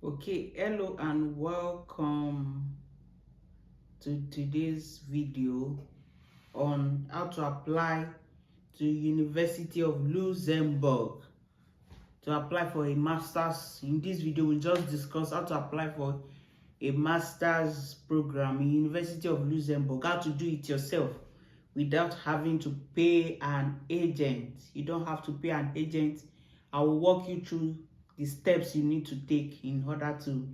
Okay, hello and welcome to today's video on how to apply to University of Luxembourg to apply for a master's. In this video, we'll just discuss how to apply for a master's program in University of Luxembourg, how to do it yourself without having to pay an agent. You don't have to pay an agent. I will walk you through the steps you need to take in order to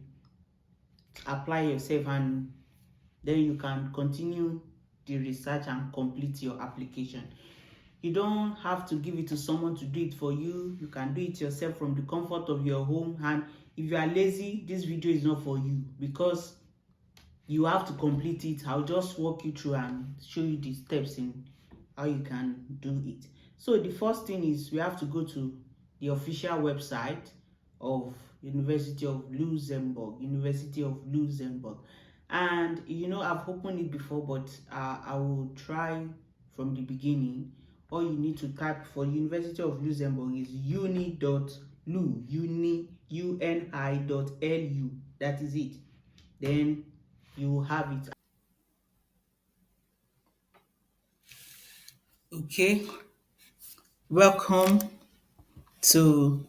apply yourself, and then you can continue the research and complete your application. You don't have to give it to someone to do it for you. You can do it yourself from the comfort of your home. And if you are lazy, this video is not for you because you have to complete it. I'll just walk you through and show you the steps in how you can do it. So the first thing is we have to go to the official website of University of Luxembourg, University of Luxembourg. And I've opened it before, but I will try from the beginning. All you need to type for University of Luxembourg is uni.lu. That is it. Then you will have it. Okay, welcome to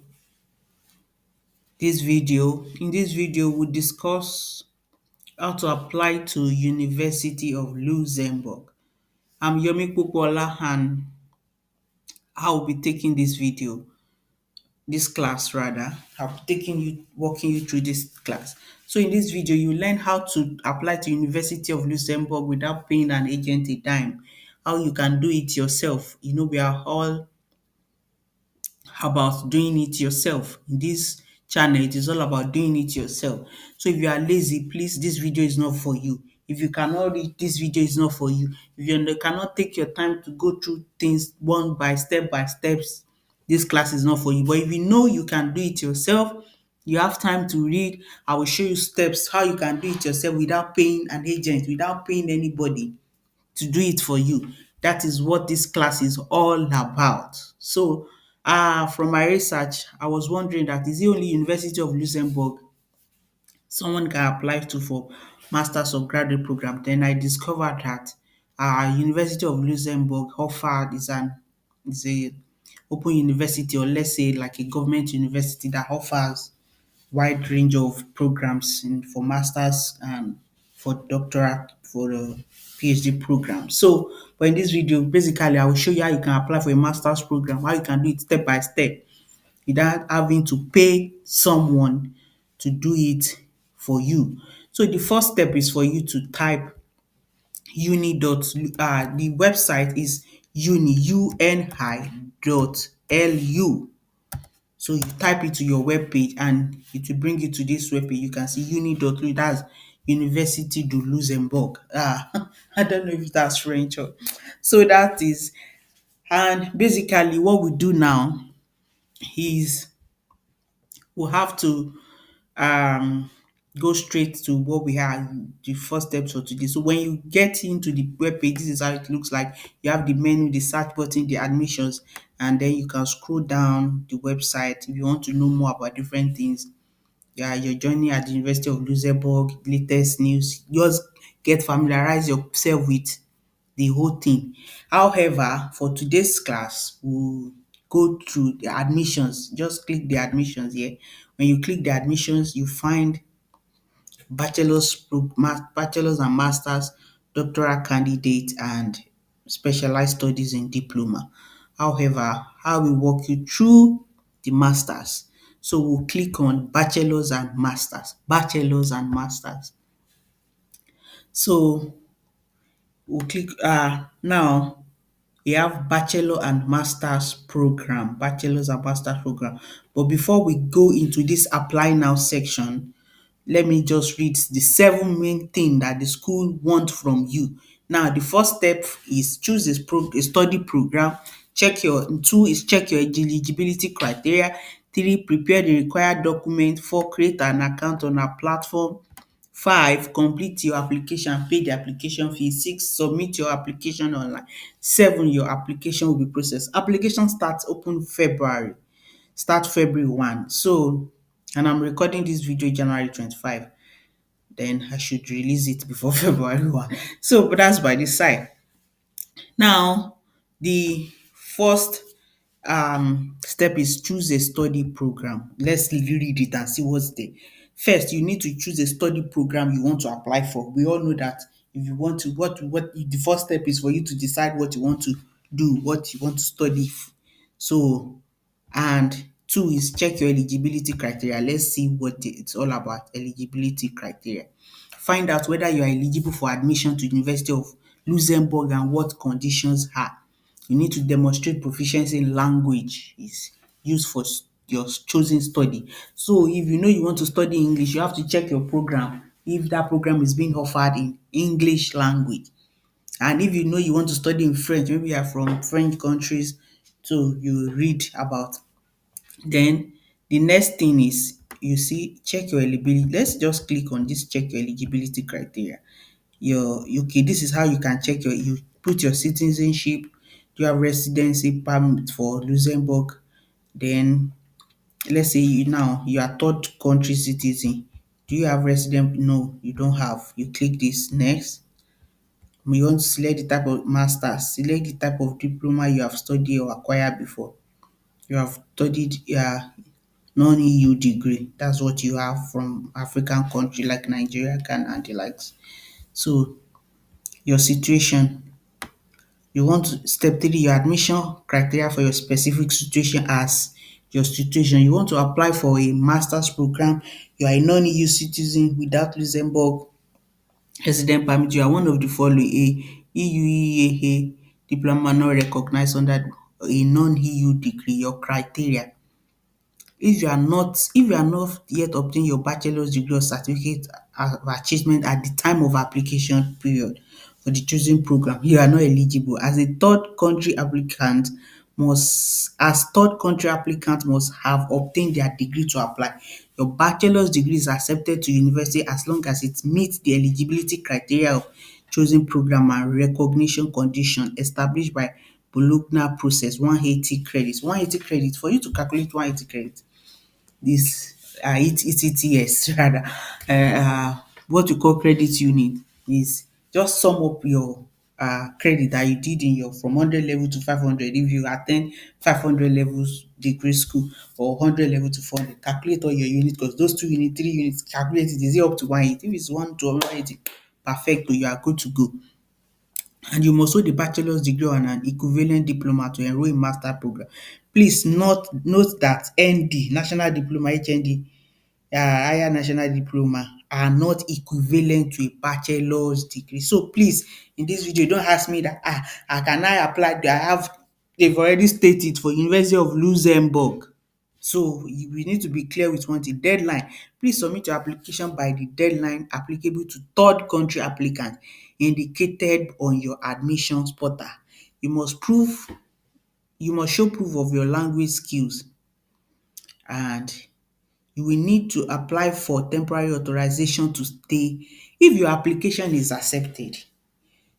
this video. In this video, we'll discuss how to apply to University of Luxembourg. I'm Yomi Popola, and I'll be taking this class rather. Walking you through this class. So in this video, you learn how to apply to University of Luxembourg without paying an agent a dime. How you can do it yourself. We are all about doing it yourself. In this channel, it is all about doing it yourself. So if you are lazy, please, this video is not for you. If you cannot read, this video is not for you. If you cannot take your time to go through things one by steps, this class is not for you. But if you know you can do it yourself, you have time to read, I will show you steps how you can do it yourself without paying an agent, without paying anybody to do it for you. That is what this class is all about. So, from my research, I was wondering that is it only University of Luxembourg someone can apply to for masters or graduate program. Then I discovered that University of Luxembourg offered is a open university, or let's say like a government university that offers wide range of programs for masters and for doctorate, for the PhD program. So, but in this video, basically, I will show you how you can apply for a master's program, how you can do it step by step without having to pay someone to do it for you. So the first step is for you to type uni dot the website is uni.lu. So you type it to your web page and it will bring you to this web page. You can see uni.lu, that's University de Luxembourg. I don't know if that's French or so that is. And basically what we do now is we have to um go straight to what we have the first steps for today. So when you get into the web page, this is how it looks like. You have the menu, the search button, the admissions, and then you can scroll down the website if you want to know more about different things. Yeah, you're joining at the University of Luxembourg, latest news. Just familiarize yourself with the whole thing. However, for today's class, we'll go through the admissions. Just click the admissions here. When you click the admissions, you find bachelor's and master's, doctoral candidate, and specialized studies in diploma. However, I will walk you through the masters. So we'll click on bachelor's and masters. Bachelor's and masters. So we'll click now we have bachelor and master's program, bachelor's and master's program. But before we go into this apply now section, let me just read the 7 main thing that the school want from you. Now, the first step is choose a study program. Check your 2 is check your eligibility criteria. 3, prepare the required document. 4, create an account on our platform. 5, complete your application, pay the application fee. 6, submit your application online. 7, your application will be processed. Application starts open February. Start February 1. So and I'm recording this video January 25. Then I should release it before February 1. So, but that's by the side. Now, the first step is choose a study program. Let's read it and see what's there. First, you need to choose a study program you want to apply for. We all know that if you want to, what the first step is for you to decide what you want to do, what you want to study. So, and two is check your eligibility criteria. Let's see what it's all about. Eligibility criteria. Find out whether you are eligible for admission to University of Luxembourg and what conditions are. You need to demonstrate proficiency in language is used for your chosen study. So if you know you want to study English, you have to check your program if that program is being offered in English language. And if you know you want to study in French, maybe you are from French countries, so you read about. Then the next thing is you see check your eligibility. Let's just click on this check your eligibility criteria. Your okay, this is how you can check you put your citizenship. Do you have residency permit for Luxembourg? Then let's say you are third country citizen. Do you have resident? No, you don't have. You click this next. You want to select the type of masters, select the type of diploma you have studied or acquired before. You have studied non-EU degree. That's what you have from African country like Nigeria, Ghana, and the likes. So your situation, you want to step 3, your admission criteria for your specific situation as your situation. You want to apply for a master's program. You are a non-EU citizen without Luxembourg resident permit. You are one of the following: a EU diploma not recognized under a non-EU degree. Your criteria: if you are not yet obtain your bachelor's degree or certificate of achievement at the time of application period for the chosen program, you are not eligible. As third country applicant must have obtained their degree to apply. Your bachelor's degree is accepted to university as long as it meets the eligibility criteria of chosen program and recognition condition established by Bologna process. 180 credits. 180 credits. For you to calculate 180 credits, this ETTS rather, what we call credit unit, is just sum up your credit that you did in your from 100 level to 500. If you attend 500 levels degree school or 100 level to 400, calculate all your units, because those 2 units, 3 units, calculate it. Is it up to 180? If it's 1 to 180, perfect, you are good to go. And you must hold a bachelor's degree or an equivalent diploma to enroll in master program. Please note that ND, National Diploma, HND, higher national diploma, are not equivalent to a bachelor's degree. So please, in this video, don't ask me that can I apply? They've already stated for University of Luxembourg. So we need to be clear with one thing: deadline. Please submit your application by the deadline applicable to third country applicants indicated on your admissions portal. You must prove you must show proof of your language skills, and you will need to apply for temporary authorization to stay if your application is accepted.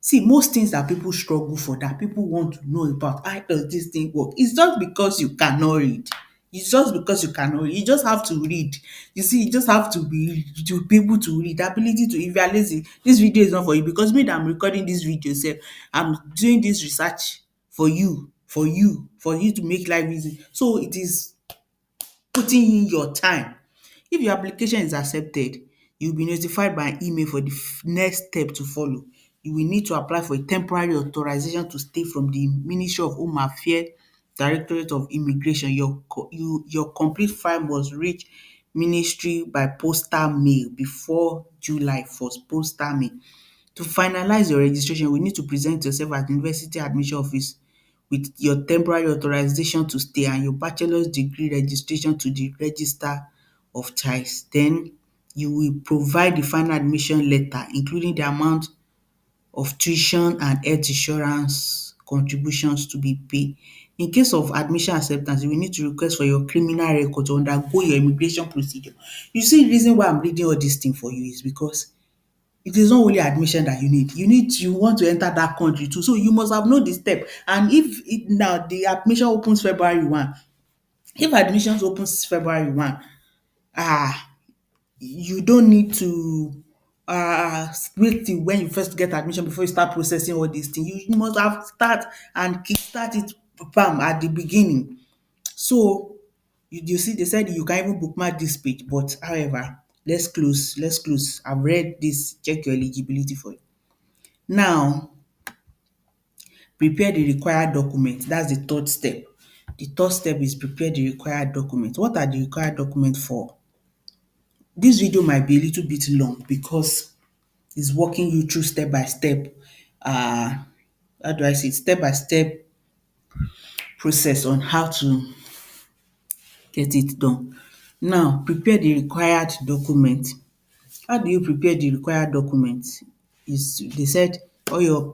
See, most things that people struggle for, that people want to know about, how does this thing work? It's just because you cannot read. It's just because you cannot read. You just have to read. You see, you just have to be able to read. The ability to, if you are lazy, this video is not for you, because me that I'm recording this video sef, I'm doing this research for you to make life easy. So it is putting in your time. If your application is accepted, you will be notified by email for the next step to follow. You will need to apply for a temporary authorization to stay from the Ministry of Home Affairs, Directorate of Immigration. Your complete file must reach ministry by postal mail before July 1st. Postal mail. To finalize your registration, you will need to present yourself at the University Admission Office with your temporary authorization to stay and your bachelor's degree registration to the Register of Child. Then you will provide the final admission letter, including the amount of tuition and health insurance contributions to be paid. In case of admission acceptance, you will need to request for your criminal record to undergo your immigration procedure. You see, the reason why I'm reading all dis thing for you is because it is not only admission that you want to enter that country too, so you must have known the step. And if now the admission opens February 1, if admissions opens February 1, ah you don't need to wait till when you first get admission before you start processing all these things. You must have start and kickstart it bam at the beginning. So you see they said you can even bookmark this page, but however, let's close. I've read this, check your eligibility for it. Now prepare the required document. That's the third step. The third step is prepare the required document. What are the required documents for? This video might be a little bit long because it's walking you through step by step, uh how do I say it, step by step process on how to get it done. Now prepare the required document. How do you prepare the required document? Is they said all your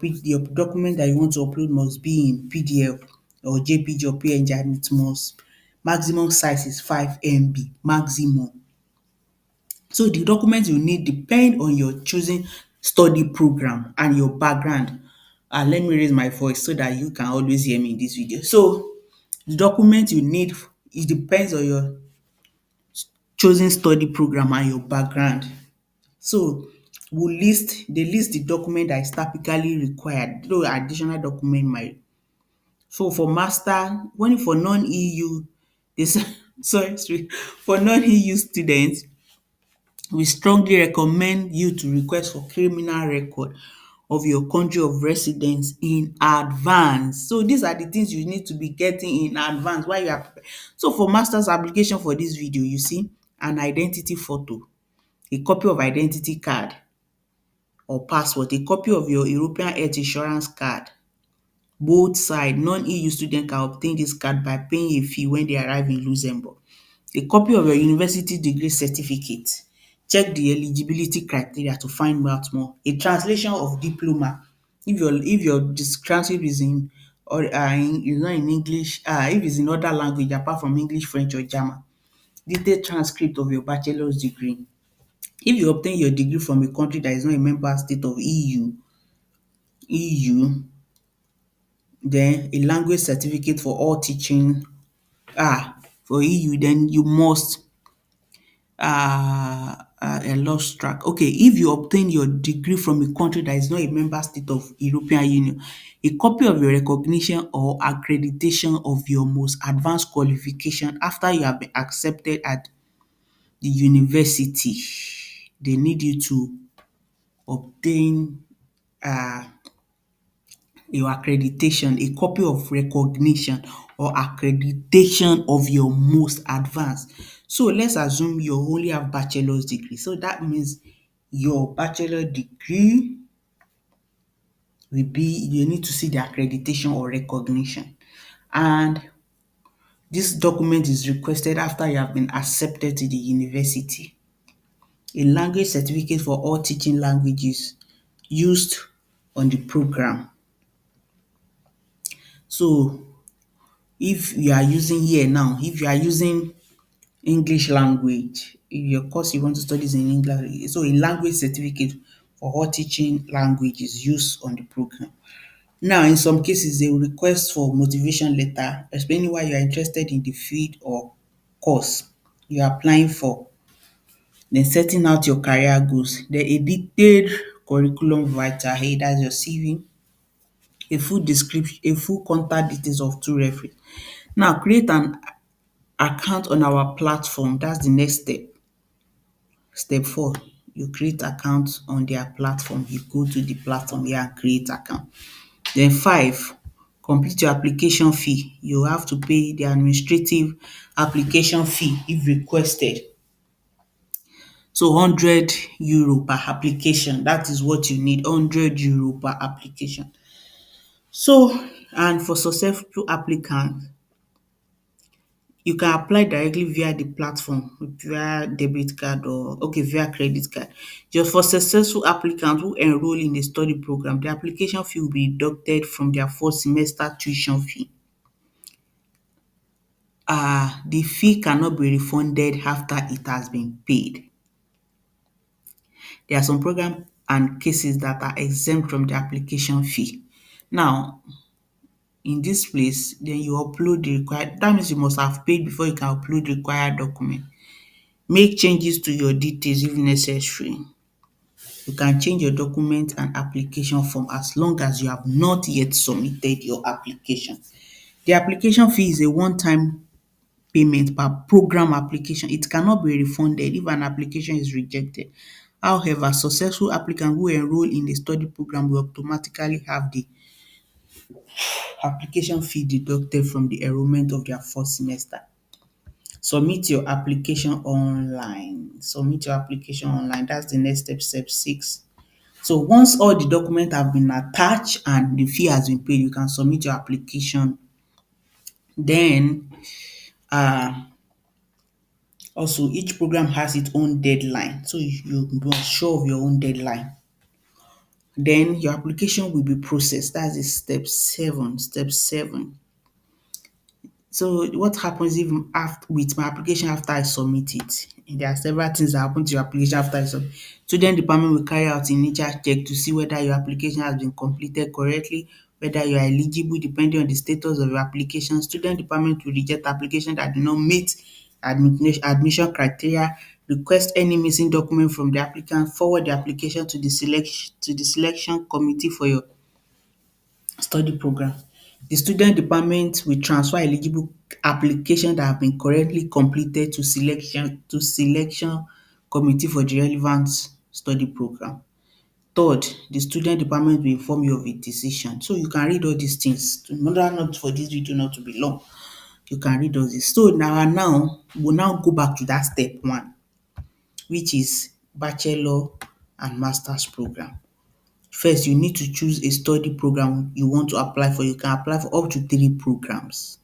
document that you want to upload must be in PDF or JPG or PNG, and it must maximum size is 5 MB maximum. So the documents you need depend on your chosen study program and your background. Let me raise my voice so that you can always hear me in this video. So the document you need, it depends on your chosen study program and your background. So they list the document that is typically required, though additional document might. So for master, when for non-EU, they say sorry, for non-EU students, we strongly recommend you to request for criminal record of your country of residence in advance. So these are the things you need to be getting in advance while you are preparing. So for master's application for this video, you see an identity photo, a copy of identity card or passport, a copy of your European health insurance card. Both side non-EU student can obtain this card by paying a fee when they arrive in Luxembourg. A copy of your university degree certificate. Check the eligibility criteria to find out more. A translation of diploma. If your transcript is in or is not in English, if it's in other language apart from English, French or German. Detailed transcript of your bachelor's degree. If you obtain your degree from a country that is not a member state of EU, then a language certificate for all teaching for EU, then you must I lost track. Okay, if you obtain your degree from a country that is not a member state of European Union, a copy of your recognition or accreditation of your most advanced qualification after you have been accepted at the university. They need you to obtain uh your accreditation, a copy of recognition or accreditation of your most advanced. So let's assume you only have bachelor's degree. So that means your bachelor degree will be, you need to see the accreditation or recognition. And this document is requested after you have been accepted to the university. A language certificate for all teaching languages used on the program. So if you are using here now, if you are using English language, if your course you want to study is in English, so a language certificate for all teaching languages used on the program. Now, in some cases, they will request for motivation letter explaining why you are interested in the field or course you are applying for, then setting out your career goals, then a detailed curriculum vitae, that's your CV, a full description, a full contact details of two referees. Now, create an account on our platform. That's the next step. Step 4, you create account on their platform. You go to the platform here and create account. Then 5, complete your application fee. You have to pay the administrative application fee if requested. So €100 per application. That is what you need, €100 per application. So, and for successful applicants, you can apply directly via the platform, via debit card or via credit card. Just for successful applicants who enroll in a study program, the application fee will be deducted from their first semester tuition fee. The fee cannot be refunded after it has been paid. There are some programs and cases that are exempt from the application fee. Now, in this place, then you upload the required, that means you must have paid before you can upload the required document. Make changes to your details if necessary. You can change your document and application form as long as you have not yet submitted your application. The application fee is a one-time payment per program application. It cannot be refunded if an application is rejected. However, successful applicants who enroll in the study program will automatically have the application fee deducted from the enrollment of their first semester. Submit your application online. Submit your application online. That's the next step, step 6. So once all the documents have been attached and the fee has been paid, you can submit your application. Then also each program has its own deadline. So you must sure of your own deadline. Then your application will be processed. That's the step 7. Step 7. So what happens if after with my application after I submit it? There are several things that happen to your application after I submit. Student department will carry out initial check to see whether your application has been completed correctly, whether you are eligible depending on the status of your application. Student department will reject application that do not meet admission criteria, request any missing document from the applicant, forward the application to the selection committee for your study program. The student department will transfer eligible application that have been correctly completed to selection committee for the relevant study program. Third, the student department will inform you of a decision. So you can read all these things. In order not for this video not to be long, you can read all this. So now we'll now go back to that step 1, which is bachelor and master's program. First, you need to choose a study program you want to apply for. You can apply for up to 3 programs.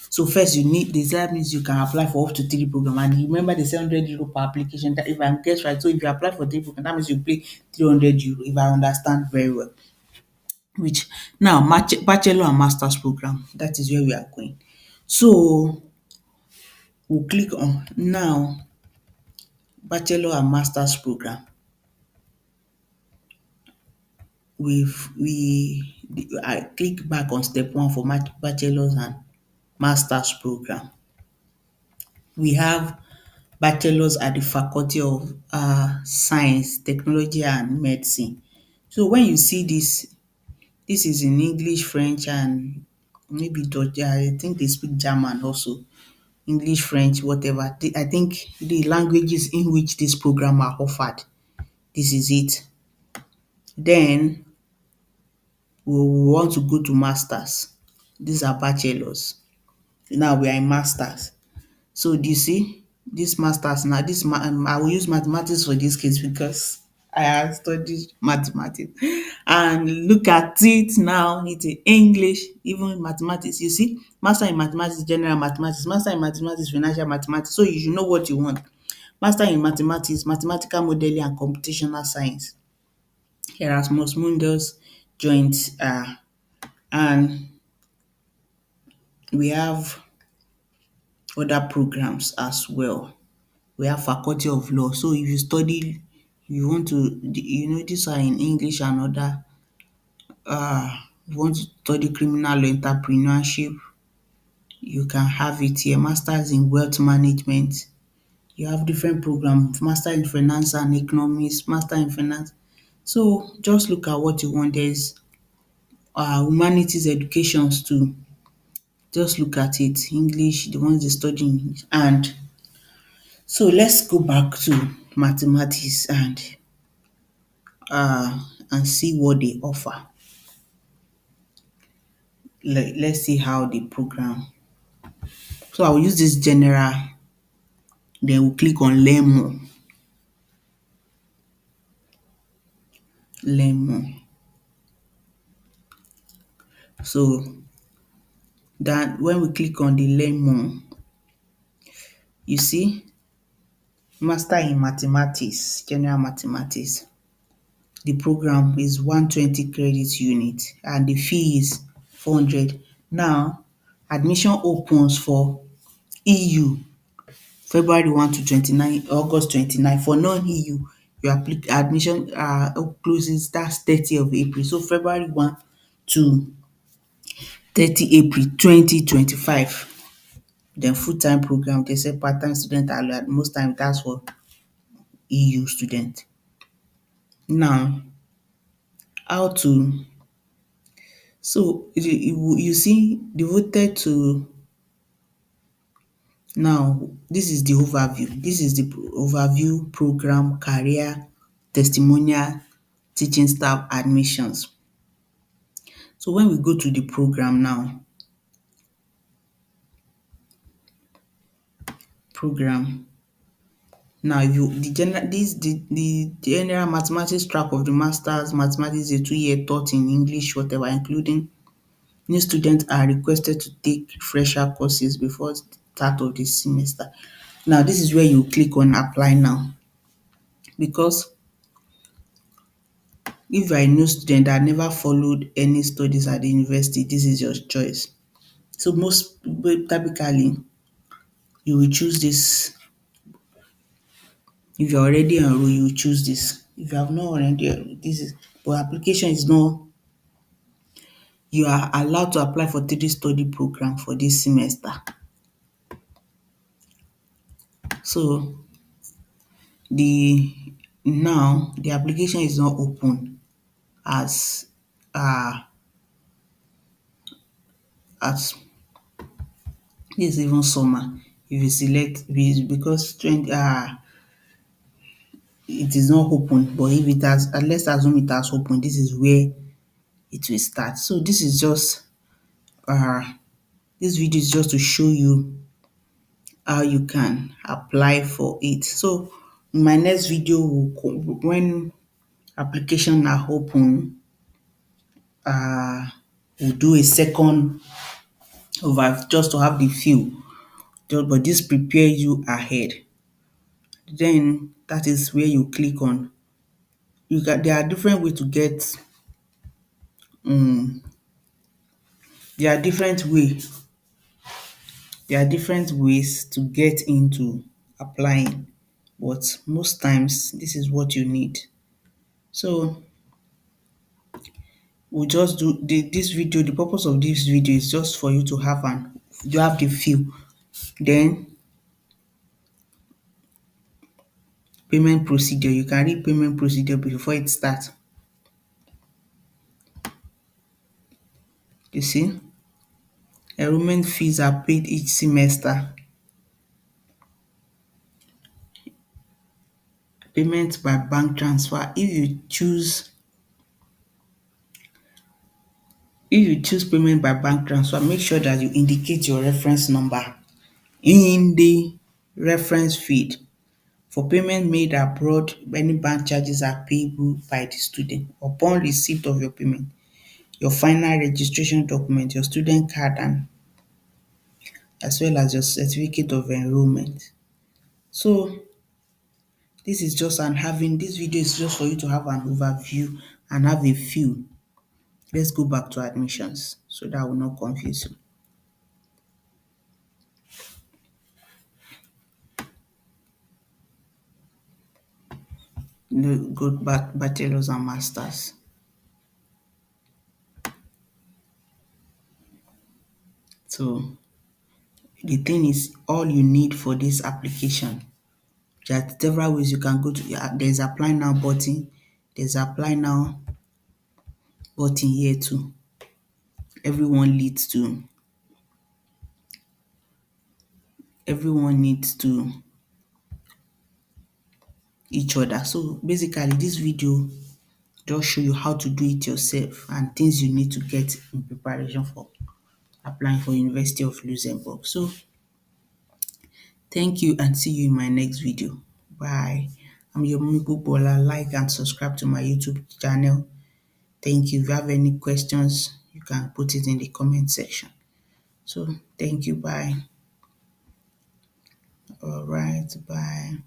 So first you need this, that means you can apply for up to 3 programs. And remember the 700 euro per application, that if I guess right, so if you apply for 3 programs, that means you pay 300 euro if I understand very well. Which now bachelor and master's program, that is where we are going. So we'll click on now bachelor and master's program. I click back on step 1 for bachelor's and master's program. We have bachelor's at the Faculty of Science, Technology and Medicine. So when you see this is in English, French and maybe Dutch. I think they speak German also. English, French, whatever. I think the languages in which this program are offered. This is it. Then we want to go to masters. These are bachelors. Now we are in masters. So do you see this masters now? I will use mathematics for this case because I have studied mathematics. And look at it now. It's in English, even mathematics. You see, master in mathematics, general mathematics, master in mathematics, financial mathematics. So you should know what you want. Master in mathematics, mathematical modeling and computational science. Erasmus Mundus joint, and we have other programs as well. We have Faculty of Law. So if you study, you want to, these are in English and other. You want to study criminal law, entrepreneurship, you can have it here. Masters in Wealth Management. You have different programs. Master in Finance and Economics, Master in Finance. So just look at what you want. There's humanities educations too. Just look at it. English, the ones they study English. And so let's go back to mathematics and see what they offer. Let's see how the program. So I will use this general, then we'll click on learn more. Learn more. So that when we click on the learn more, you see master in mathematics, general mathematics. The program is 120 credits unit and the fee is 400. Now admission opens for EU February 1 to 29, August 29. For non-EU, your admission closes, that's 30 of April. So February 1 to 30 April 2025. Then full-time program, they say part-time student are allowed. Most times that's for EU student. Now, how to so you see devoted to now this is the overview. This is the overview program, career, testimonial, teaching staff, admissions. So when we go to the program now, program. Now you the general mathematics track of the masters mathematics is a 2-year taught in English, whatever, including new students are requested to take fresher courses before start of the semester. Now this is where you click on apply now, because if you are a new student that never followed any studies at the university, this is your choice. So most typically you will choose this. If you're already enrolled, you will choose this. If you have not already enrolled, this is, but application is not, you are allowed to apply for 3 study program for this semester. So the now the application is not open as uh as this is even summer. If you select because 20 it is not open, but if it has, let's assume it has opened, this is where it will start. So this is just uh this video is just to show you how you can apply for it. So in my next video, when application are open, uh we'll do a second over just to have the feel. But this prepare you ahead. Then that is where you click on. There are different ways to get um there are different way there are different ways to get into applying, but most times this is what you need. So we just do this video. The purpose of this video is just for you to have the feel. Then payment procedure, you can read payment procedure before it starts. You see, enrollment fees are paid each semester. Payment by bank transfer. If you choose payment by bank transfer, make sure that you indicate your reference number in the reference field. For payment made abroad, any bank charges are payable by the student. Upon receipt of your payment, your final registration document, your student card, and as well as your certificate of enrollment. So this video is just for you to have an overview and have a feel. Let's go back to admissions so that will not confuse you. Go back bachelor's and masters. So the thing is, all you need for this application, there are several ways you can go to. There's apply now button. There's apply now button here too. Everyone needs to each other. So basically this video just show you how to do it yourself and things you need to get in preparation for applying for University of Luxembourg. So thank you and see you in my next video. Bye. I'm your Mummy Bola. Like and subscribe to my YouTube channel. Thank you. If you have any questions, you can put it in the comment section. So thank you. Bye. All right. Bye.